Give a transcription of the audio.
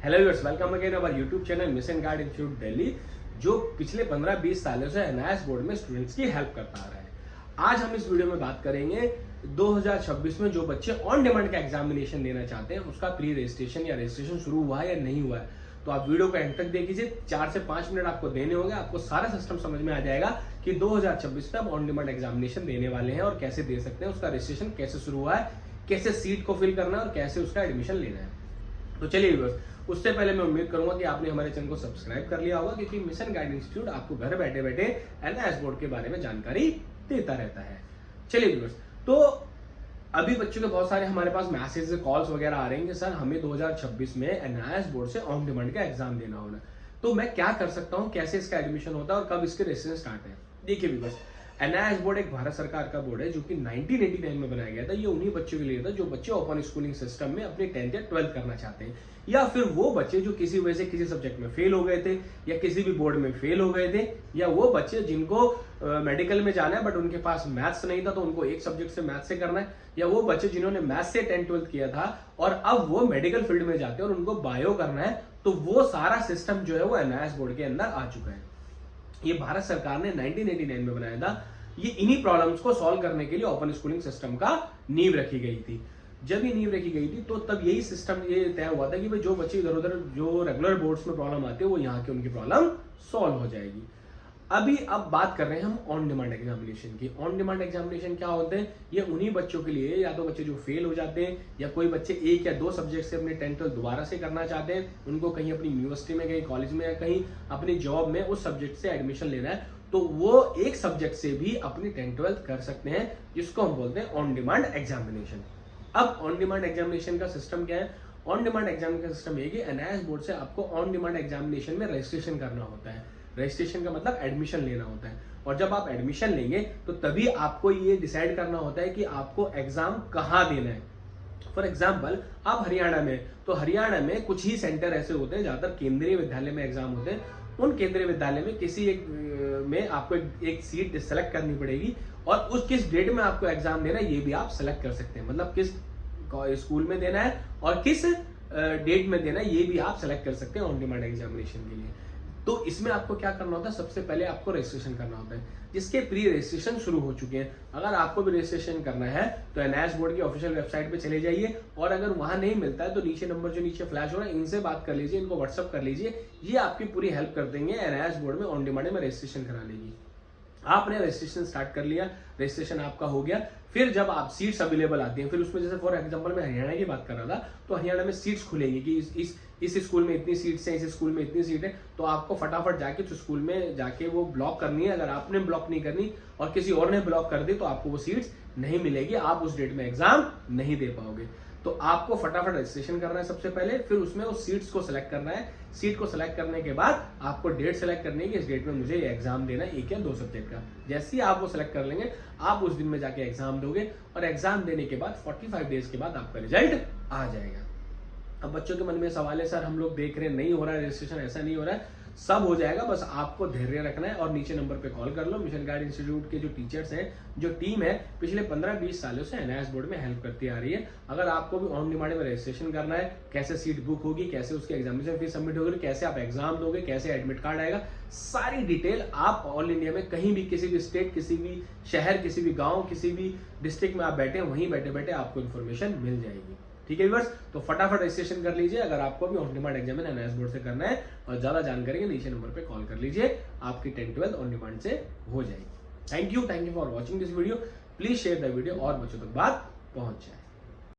Hello viewers, welcome again our YouTube channel mission guide institute Delhi, जो पिछले 15-20 सालों से एनआईएस बोर्ड में स्टूडेंट्स की हेल्प करता आ रहा है। आज हम इस वीडियो में बात करेंगे 2026 में जो बच्चे ऑन डिमांड का एग्जामिनेशन देना चाहते हैं उसका प्री रजिस्ट्रेशन या रजिस्ट्रेशन शुरू हुआ है या नहीं हुआ है। तो आप वीडियो को एंड तक देखिए, 4 से 5 मिनट आपको देने होंगे, आपको सारा सिस्टम समझ में आ जाएगा कि 2026 में आप ऑन डिमांड एग्जामिनेशन देने वाले हैं और कैसे दे सकते हैं, उसका रजिस्ट्रेशन कैसे शुरू हुआ है, कैसे सीट को फिल करना है और कैसे उसका एडमिशन लेना है। तो चलिए व्यूअर्स, उससे पहले मैं उम्मीद करूंगा कि आपने हमारे चैनल को सब्सक्राइब कर लिया होगा, क्योंकि मिशन गाइड इंस्टीट्यूट आपको घर बैठे बैठे एनआईएस बोर्ड के बारे में जानकारी देता रहता है। चलिए व्यूअर्स, तो अभी बच्चों के बहुत सारे हमारे पास मैसेज कॉल्स वगैरह आ रहे हैं कि सर हमें 2026 में एनआईएस बोर्ड से ऑन डिमांड का एग्जाम देना होना, तो मैं क्या कर सकता हूं, कैसे इसका एडमिशन होता है और कब इसके रजिस्ट्रेशन स्टार्ट है। देखिए व्यूअर्स, एनआईएस बोर्ड एक भारत सरकार का बोर्ड है जो कि 1989 में बनाया गया था। ये उन्हीं बच्चों के लिए था जो बच्चे ओपन स्कूलिंग सिस्टम में अपने 10th या 12th करना चाहते हैं, या फिर वो बच्चे जो किसी वजह से किसी सब्जेक्ट में फेल हो गए थे या किसी भी बोर्ड में फेल हो गए थे, या वो बच्चे जिनको मेडिकल में जाना है बट उनके पास मैथ्स नहीं था तो उनको एक सब्जेक्ट से मैथ्स से करना है, या वो बच्चे जिन्होंने मैथ्स से 10th-12th किया था और अब वो मेडिकल फील्ड में जाते हैं और उनको बायो करना है, तो वो सारा सिस्टम जो है वो एनआईएस बोर्ड के अंदर आ चुका है। ये भारत सरकार ने 1989 में बनाया था। ये इन्हीं प्रॉब्लम्स को सॉल्व करने के लिए ओपन स्कूलिंग सिस्टम का नींव रखी गई थी। जब ये नींव रखी गई थी तो तब यही सिस्टम ये तय हुआ था कि भाई जो बच्चे इधर उधर जो रेगुलर बोर्ड्स में प्रॉब्लम आती है वो यहाँ के उनकी प्रॉब्लम सॉल्व हो जाएगी। अब बात कर रहे हैं हम ऑन डिमांड एग्जामिनेशन की। ऑन डिमांड एग्जामिनेशन क्या होते हैं? ये उन्हीं बच्चों के लिए, या तो बच्चे जो फेल हो जाते हैं या कोई बच्चे 1 या 2 सब्जेक्ट से अपने 10th दोबारा से करना चाहते हैं, उनको कहीं अपनी यूनिवर्सिटी में, कहीं कॉलेज में या कहीं अपनी जॉब में उस सब्जेक्ट से एडमिशन लेना है, तो वो एक सब्जेक्ट से भी अपनी 10th-12th कर सकते हैं, जिसको हम बोलते हैं ऑन डिमांड एग्जामिनेशन। अब ऑन डिमांड एग्जामिनेशन का सिस्टम क्या है? ऑन डिमांड एग्जाम का सिस्टम ये कि एनआईएस बोर्ड से आपको ऑन डिमांड एग्जामिनेशन में रजिस्ट्रेशन करना होता है। रजिस्ट्रेशन का मतलब एडमिशन लेना होता है, और जब आप एडमिशन लेंगे तो तभी आपको ये डिसाइड करना होता है कि आपको एग्जाम कहाँ देना है। फॉर एग्जाम्पल, आप हरियाणा में, तो हरियाणा में कुछ ही सेंटर ऐसे होते हैं ज्यादातर केंद्रीय विद्यालय में एग्जाम होते हैं। उन केंद्रीय विद्यालय में किसी एक में आपको एक सीट सेलेक्ट करनी पड़ेगी, और उस किस डेट में आपको एग्जाम देना है ये भी आप सेलेक्ट कर सकते हैं। मतलब किस स्कूल में देना है और किस डेट में देना है ये भी आप सेलेक्ट कर सकते हैं ऑन डिमांड एग्जामिनेशन के लिए। तो इसमें आपको क्या करना होता है? सबसे पहले आपको रजिस्ट्रेशन करना होता है, जिसके प्री रजिस्ट्रेशन शुरू हो चुके हैं। अगर आपको भी रजिस्ट्रेशन करना है तो एनआईएस बोर्ड की ऑफिशियल वेबसाइट पे चले जाइए, और अगर वहां नहीं मिलता है तो नीचे नंबर जो नीचे फ्लैश हो रहा है इनसे बात कर लीजिए, इनको व्हाट्सअप कर लीजिए, ये आपकी पूरी हेल्प कर देंगे एनआईएस बोर्ड में ऑन डिमांड में रजिस्ट्रेशन कराने की। आपने रजिस्ट्रेशन स्टार्ट कर लिया, रजिस्ट्रेशन आपका हो गया, फिर जब आप सीट्स अवेलेबल आती हैं, फिर उसमें जैसे फॉर एग्जांपल मैं हरियाणा की बात कर रहा था, तो हरियाणा में सीट्स खुलेगी कि इस स्कूल में इतनी सीट्स हैं, इस स्कूल में इतनी सीट है, तो आपको फटाफट जाके उस स्कूल में जाके वो ब्लॉक करनी है। अगर आपने ब्लॉक नहीं करनी और किसी और ने ब्लॉक कर दी तो आपको वो सीट्स नहीं मिलेगी, आप उस डेट में एग्जाम नहीं दे पाओगे। तो आपको फटाफट रजिस्ट्रेशन करना है सबसे पहले, फिर उसमें उस सीट्स को सिलेक्ट करना है। सीट को सिलेक्ट करने के बाद आपको डेट सेलेक्ट करनी है कि इस डेट में मुझे ये एग्जाम देना है 1 या 2 सब्जेक्ट का। जैसे ही आप वो सिलेक्ट कर लेंगे, आप उस दिन में जाके एग्जाम दोगे, और एग्जाम देने के बाद 45 डेज के बाद आपका रिजल्ट आ जाएगा। अब बच्चों के मन में सवाल है, सर हम लोग देख रहे हैं नहीं हो रहा है रजिस्ट्रेशन, ऐसा नहीं हो रहा है। सब हो जाएगा, बस आपको धैर्य रखना है और नीचे नंबर पे कॉल कर लो। मिशन गाइड इंस्टीट्यूट के जो टीचर्स हैं, जो टीम है, पिछले 15-20 सालों से एनआईएस बोर्ड में हेल्प करती आ रही है। अगर आपको भी ऑन डिमांड में रजिस्ट्रेशन करना है, कैसे सीट बुक होगी, कैसे उसकी एग्जामिनेशन फीस सबमिट होगी, कैसे आप एग्जाम दोगे, कैसे एडमिट कार्ड आएगा, सारी डिटेल आप ऑल इंडिया में कहीं भी, किसी भी स्टेट, किसी भी शहर, किसी भी गाँव, किसी भी डिस्ट्रिक्ट में आप बैठे हैं, वहीं बैठे बैठे आपको इन्फॉर्मेशन मिल जाएगी। ठीक है व्यूअर्स, तो फटाफट रजिस्ट्रेशन कर लीजिए अगर आपको भी on demand exam NIS board से करना है, और ज्यादा जानकारी के नीचे नंबर पे कॉल कर लीजिए, आपकी 10th-12th ऑन डिमांड से हो जाएगी। Thank you for watching this video. Please share the video और बच्चों तक बात पहुंच जाए।